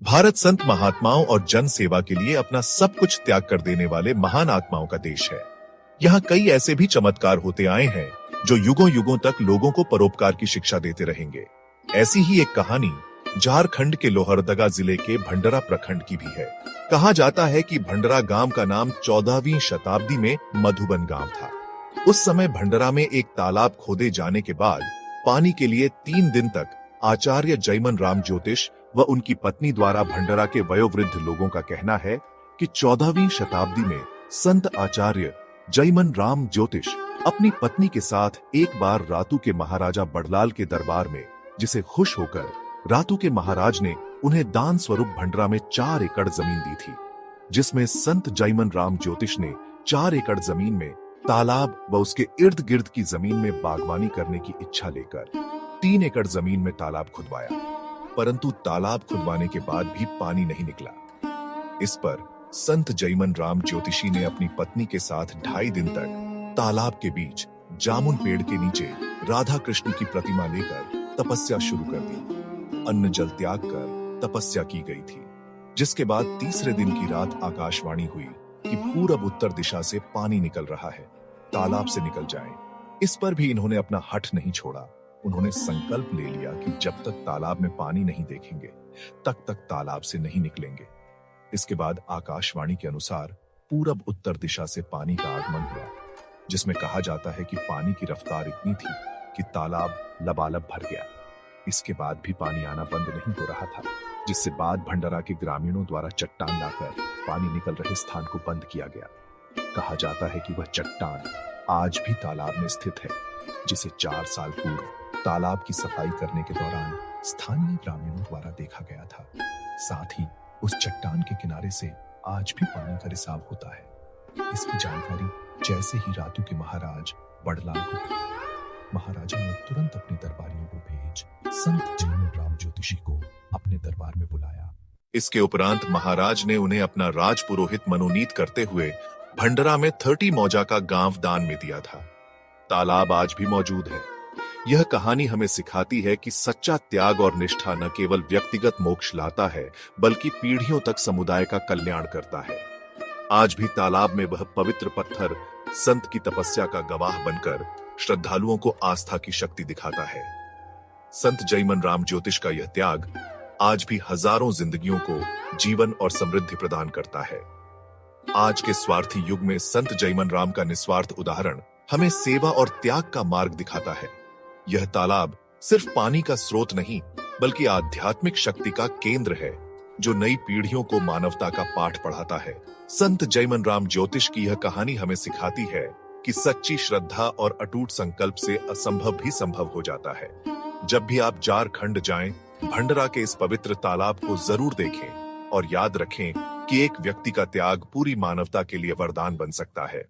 भारत संत महात्माओं और जन सेवा के लिए अपना सब कुछ त्याग कर देने वाले महान आत्माओं का देश है। यहाँ कई ऐसे भी चमत्कार होते आए हैं जो युगों युगों तक लोगों को परोपकार की शिक्षा देते रहेंगे। ऐसी ही एक कहानी झारखंड के लोहरदगा जिले के भंडरा प्रखंड की भी है। कहा जाता है कि भंडरा गांव का नाम 14वीं शताब्दी में मधुबन गांव था। उस समय भंडरा में एक तालाब खोदे जाने के बाद पानी के लिए 3 दिन तक आचार्य जयमन राम ज्योतिष व उनकी पत्नी द्वारा भंडरा के वयोवृद्ध लोगों का कहना है कि 14वीं शताब्दी में संत आचार्य जयमन राम ज्योतिष अपनी पत्नी के साथ एक बार रातू के महाराजा बड़लाल के दरबार में, जिसे खुश होकर रातू के महाराज ने उन्हें दान स्वरूप भंडरा में 4 एकड़ जमीन दी थी, जिसमें संत जयमन राम ज्योतिष ने 4 एकड़ जमीन में तालाब व उसके इर्द गिर्द की जमीन में बागवानी करने की इच्छा लेकर 3 एकड़ जमीन में तालाब खुदवाया, परंतु तालाब खुदवाने के बाद भी पानी नहीं निकला। इस पर संत जयमन राम ज्योतिषी ने अपनी पत्नी के साथ 2.5 दिन तक तालाब के बीच जामुन पेड़ के नीचे राधा कृष्ण की प्रतिमा लेकर तपस्या शुरू कर दी। अन्न जल त्याग कर तपस्या की गई थी, जिसके बाद तीसरे दिन की रात आकाशवाणी हुई कि पूरब उत्तर दिशा से पानी निकल रहा है, तालाब से निकल जाएं। इस पर भी इन्होंने अपना हठ नहीं छोड़ा। उन्होंने संकल्प ले लिया कि जब तक तालाब में पानी नहीं देखेंगे तब तक तालाब से नहीं निकलेंगे। इसके बाद आकाशवाणी के अनुसार पूरब उत्तर दिशा से पानी का आगमन हुआ, जिसमें कहा जाता है कि पानी की रफ्तार इतनी थी कि तालाब लबालब भर गया। इसके बाद भी पानी आना बंद नहीं हो रहा था, जिससे बाद भंडारा के ग्रामीणों द्वारा चट्टान लाकर पानी निकल रहे स्थान को बंद किया गया। कहा जाता है कि वह चट्टान आज भी तालाब में स्थित है, जिसे 4 साल पूर्व तालाब की सफाई करने के दौरान स्थानीय ग्रामीणों द्वारा देखा गया था। साथ ही उस चट्टान के किनारे से आज भी पानी का रिसाव होता है। इसकी जानकारी जैसे ही रातू के महाराज बड़लाल को मिली, महाराजा ने तुरंत अपने दरबारियों को भेज संत जयमन राम ज्योतिषी को अपने दरबार में बुलाया। इसके उपरांत महाराज ने उन्हें अपना राज पुरोहित मनोनीत करते हुए भंडरा में 30 मौजा का गांव दान में दिया था। तालाब आज भी मौजूद है। यह कहानी हमें सिखाती है कि सच्चा त्याग और निष्ठा न केवल व्यक्तिगत मोक्ष लाता है, बल्कि पीढ़ियों तक समुदाय का कल्याण करता है। आज भी तालाब में वह पवित्र पत्थर संत की तपस्या का गवाह बनकर श्रद्धालुओं को आस्था की शक्ति दिखाता है। संत जयमन राम ज्योतिष का यह त्याग आज भी हजारों जिंदगियों को जीवन और समृद्धि प्रदान करता है। आज के स्वार्थी युग में संत जयमन राम का निस्वार्थ उदाहरण हमें सेवा और त्याग का मार्ग दिखाता है। यह तालाब सिर्फ पानी का स्रोत नहीं, बल्कि आध्यात्मिक शक्ति का केंद्र है, जो नई पीढ़ियों को मानवता का पाठ पढ़ाता है। संत जयमन राम ज्योतिष की यह कहानी हमें सिखाती है कि सच्ची श्रद्धा और अटूट संकल्प से असंभव भी संभव हो जाता है। जब भी आप झारखंड जाएं, भंडरा के इस पवित्र तालाब को जरूर देखें और याद रखें कि एक व्यक्ति का त्याग पूरी मानवता के लिए वरदान बन सकता है।